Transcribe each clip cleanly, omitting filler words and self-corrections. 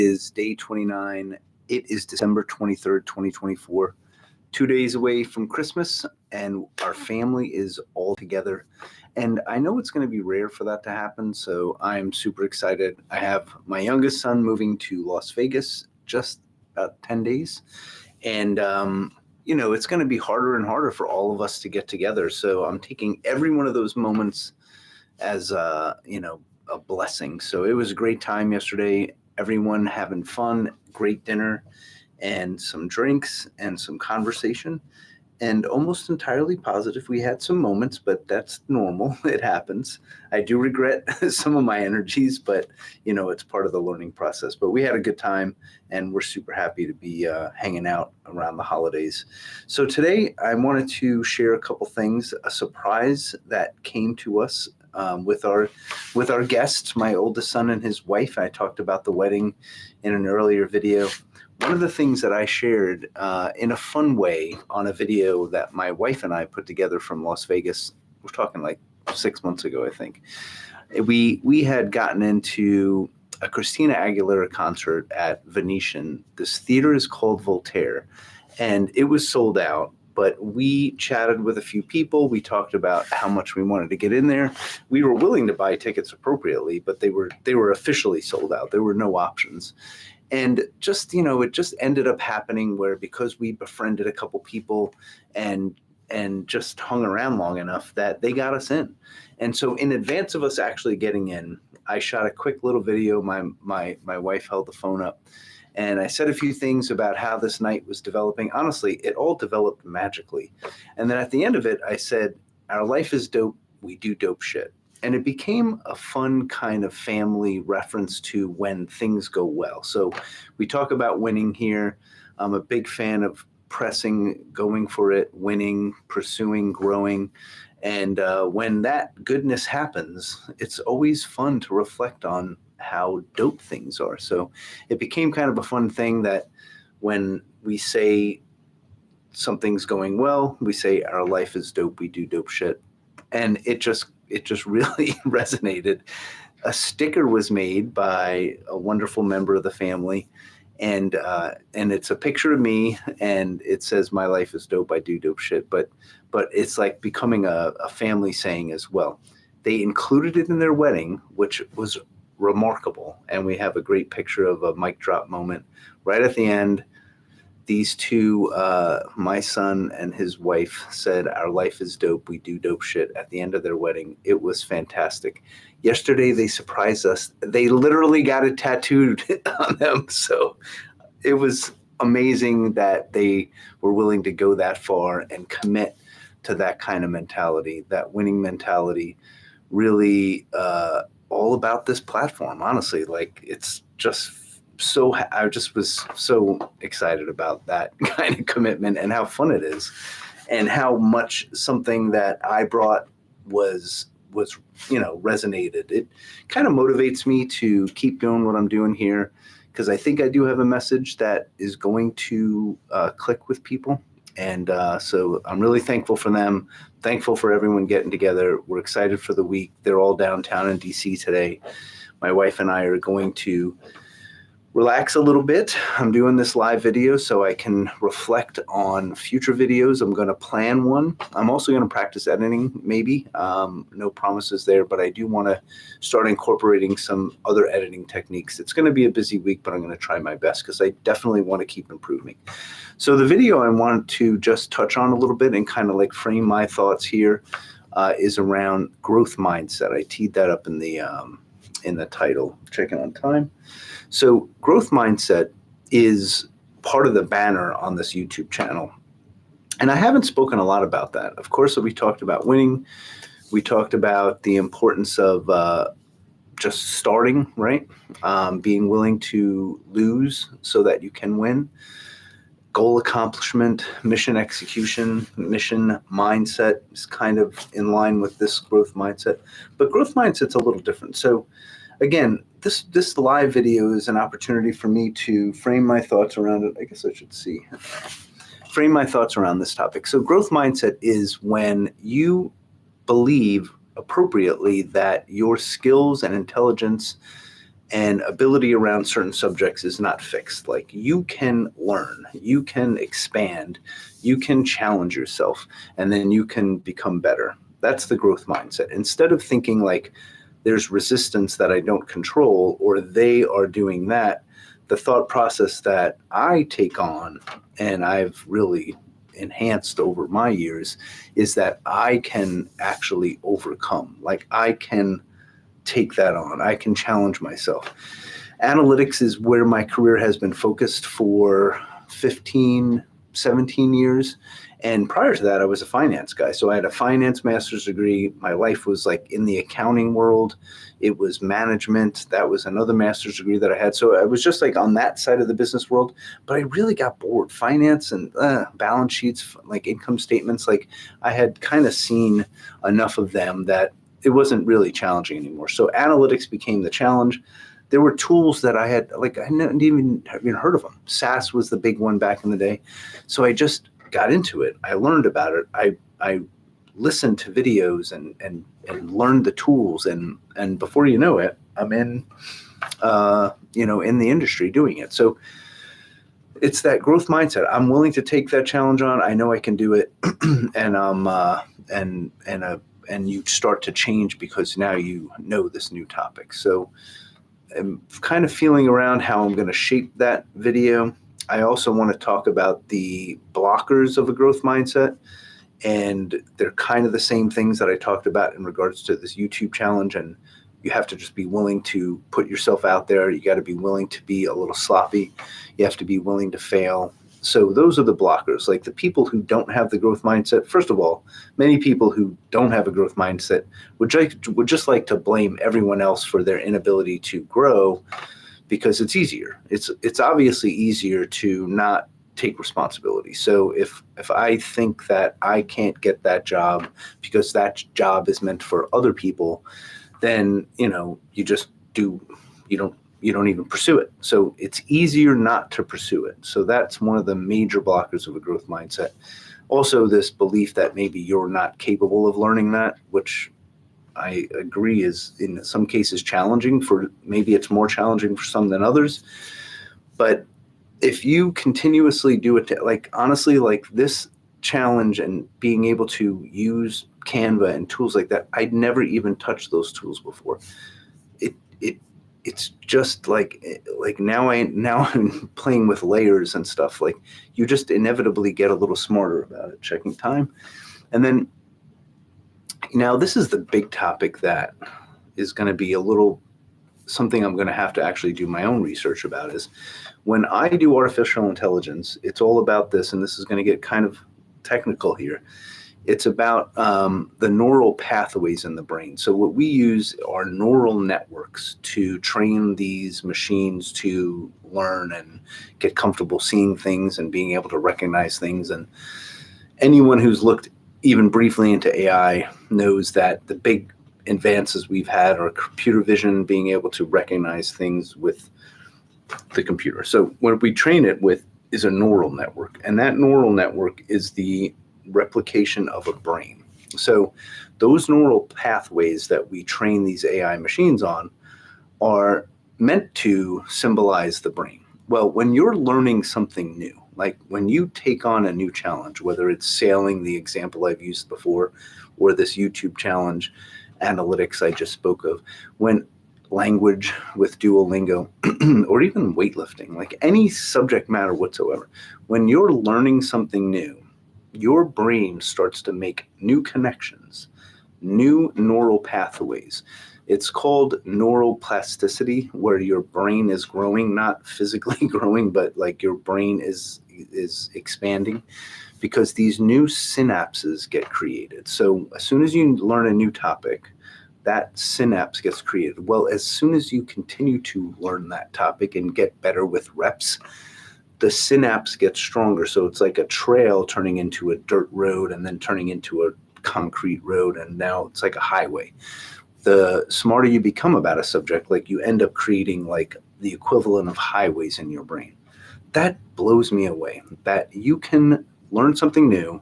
Is day 29. It is December 23rd, 2024. 2 days away from Christmas, and our family is all together. And I know it's going to be rare for that to happen, so I'm super excited. I have my youngest son moving to Las Vegas just about 10 days. And, it's going to be harder and harder for all of us to get together. So I'm taking every one of those moments as, a blessing. So it was a great time yesterday. Everyone having fun, great dinner, and some drinks and some conversation, and almost entirely positive. We had some moments, but that's normal. It happens. I do regret some of my energies, but it's part of the learning process. But we had a good time, and we're super happy to be hanging out around the holidays. So today I wanted to share a couple things, a surprise that came to us with our guests, my oldest son and his wife. I talked about the wedding in an earlier video. One of the things that I shared in a fun way on a video that my wife and I put together from Las Vegas, we're talking like 6 months ago, I think. We had gotten into a Christina Aguilera concert at Venetian. This theater is called Voltaire, and it was sold out. But we chatted with a few people. We talked about how much we wanted to get in there. We were willing to buy tickets appropriately, but they were officially sold out. There were no options. And just, it just ended up happening where, because we befriended a couple people and just hung around long enough, that they got us in. And so in advance of us actually getting in, I shot a quick little video. My wife held the phone up, and I said a few things about how this night was developing. Honestly, it all developed magically. And then at the end of it, I said, our life is dope. We do dope shit. And it became a fun kind of family reference to when things go well. So we talk about winning here. I'm a big fan of pressing, going for it, winning, pursuing, growing. And when that goodness happens, it's always fun to reflect on how dope things are. So it became kind of a fun thing that when we say something's going well, we say our life is dope, we do dope shit. And it just really resonated. A sticker was made by a wonderful member of the family, and it's a picture of me, and it says, my life is dope, I do dope shit. But it's like becoming a family saying as well. They included it in their wedding, which was remarkable. And we have a great picture of a mic drop moment right at the end. These two, my son and his wife, said, our life is dope, we do dope shit at the end of their wedding. It was fantastic. Yesterday, they surprised us. They literally got it tattooed on them. So it was amazing that they were willing to go that far and commit to that kind of mentality, that winning mentality. Really all about this platform, honestly. Like, it's just I just was so excited about that kind of commitment and how fun it is, and how much something that I brought was resonated. It kind of motivates me to keep doing what I'm doing here, because I think I do have a message that is going to click with people. And so I'm really thankful for them, thankful for everyone getting together. We're excited for the week. They're all downtown in DC today. My wife and I are going to relax a little bit. I'm doing this live video so I can reflect on future videos. I'm going to plan one. I'm also going to practice editing, maybe. No promises there, but I do want to start incorporating some other editing techniques. It's going to be a busy week, but I'm going to try my best, because I definitely want to keep improving. So the video I want to just touch on a little bit and kind of like frame my thoughts here is around growth mindset. I teed that up in the title. Checking on time. So growth mindset is part of the banner on this YouTube channel. And I haven't spoken a lot about that. Of course, we talked about winning. We talked about the importance of just starting, right? Being willing to lose so that you can win. Goal accomplishment, mission execution, mission mindset is kind of in line with this growth mindset. But growth mindset's a little different. So again, this live video is an opportunity for me to frame my thoughts around it. I guess I should frame my thoughts around this topic. So growth mindset is when you believe appropriately that your skills and intelligence and ability around certain subjects is not fixed. Like, you can learn, you can expand, you can challenge yourself, and then you can become better. That's the growth mindset. Instead of thinking like there's resistance that I don't control or they are doing that, the thought process that I take on and I've really enhanced over my years is that I can actually overcome. Like, I can take that on. I can challenge myself. Analytics is where my career has been focused for 15, 17 years. And prior to that, I was a finance guy. So I had a finance master's degree. My life was like in the accounting world. It was management. That was another master's degree that I had. So I was just like on that side of the business world. But I really got bored. Finance and balance sheets, like income statements, like I had kind of seen enough of them that it wasn't really challenging anymore. So analytics became the challenge. There were tools that I had, like I didn't even heard of them. SAS was the big one back in the day. So I just got into it. I learned about it. I listened to videos and learned the tools. And before you know it, I'm in, in the industry doing it. So it's that growth mindset. I'm willing to take that challenge on. I know I can do it. And you start to change because now you know this new topic. So I'm kind of feeling around how I'm going to shape that video. I also want to talk about the blockers of a growth mindset. And they're kind of the same things that I talked about in regards to this YouTube challenge. And you have to just be willing to put yourself out there. You got to be willing to be a little sloppy. You have to be willing to fail. So those are the blockers, like the people who don't have the growth mindset. First of all, many people who don't have a growth mindset would just like to blame everyone else for their inability to grow because it's easier. It's obviously easier to not take responsibility. So if I think that I can't get that job because that job is meant for other people, then, you just do, you don't even pursue it. So it's easier not to pursue it. So that's one of the major blockers of a growth mindset. Also, this belief that maybe you're not capable of learning that, which I agree is in some cases challenging. Maybe it's more challenging for some than others. But if you continuously do it, honestly, like this challenge and being able to use Canva and tools like that, I'd never even touched those tools before. It's just like now I'm playing with layers and stuff. Like, you just inevitably get a little smarter about it. Checking time. And then now this is the big topic that is going to be a little something I'm going to have to actually do my own research about. Is when I do artificial intelligence, it's all about this, and this is going to get kind of technical here. It's about the neural pathways in the brain. So what we use are neural networks to train these machines to learn and get comfortable seeing things and being able to recognize things. And anyone who's looked even briefly into AI knows that the big advances we've had are computer vision, being able to recognize things with the computer. So what we train it with is a neural network, and that neural network is the replication of a brain. So those neural pathways that we train these AI machines on are meant to symbolize the brain. Well, when you're learning something new, like when you take on a new challenge, whether it's sailing, the example I've used before, or this YouTube challenge, analytics I just spoke of, when language with Duolingo, or even weightlifting, like any subject matter whatsoever, when you're learning something new, your brain starts to make new connections, new neural pathways. It's called neural plasticity, where your brain is growing, not physically growing, but like your brain is expanding, because these new synapses get created. So as soon as you learn a new topic, that synapse gets created. Well, as soon as you continue to learn that topic and get better with reps, the synapse gets stronger. So it's like a trail turning into a dirt road and then turning into a concrete road. And now it's like a highway. The smarter you become about a subject, like you end up creating like the equivalent of highways in your brain. That blows me away, that you can learn something new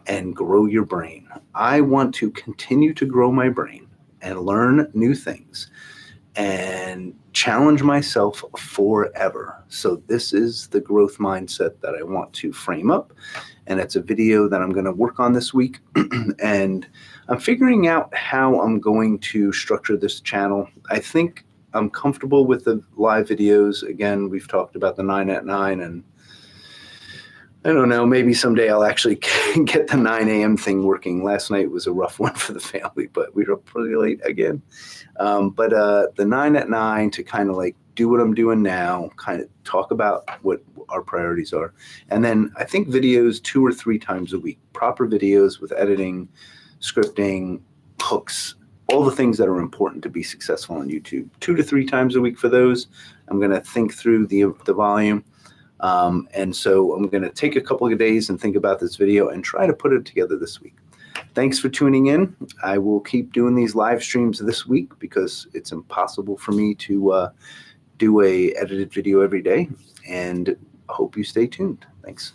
and grow your brain. I want to continue to grow my brain and learn new things and challenge myself forever. So this is the growth mindset that I want to frame up. And it's a video that I'm going to work on this week. And I'm figuring out how I'm going to structure this channel. I think I'm comfortable with the live videos. Again, we've talked about the 9 at 9, and I don't know, maybe someday I'll actually get the 9 a.m. thing working. Last night was a rough one for the family, but we were up pretty late again. But the 9 at 9 to kind of like do what I'm doing now, kind of talk about what our priorities are. And then I think videos 2 or 3 times a week, proper videos with editing, scripting, hooks, all the things that are important to be successful on YouTube. 2 to 3 times a week for those. I'm going to think through the volume. And so I'm going to take a couple of days and think about this video and try to put it together this week. Thanks for tuning in. I will keep doing these live streams this week because it's impossible for me to do a edited video every day, and I hope you stay tuned. Thanks.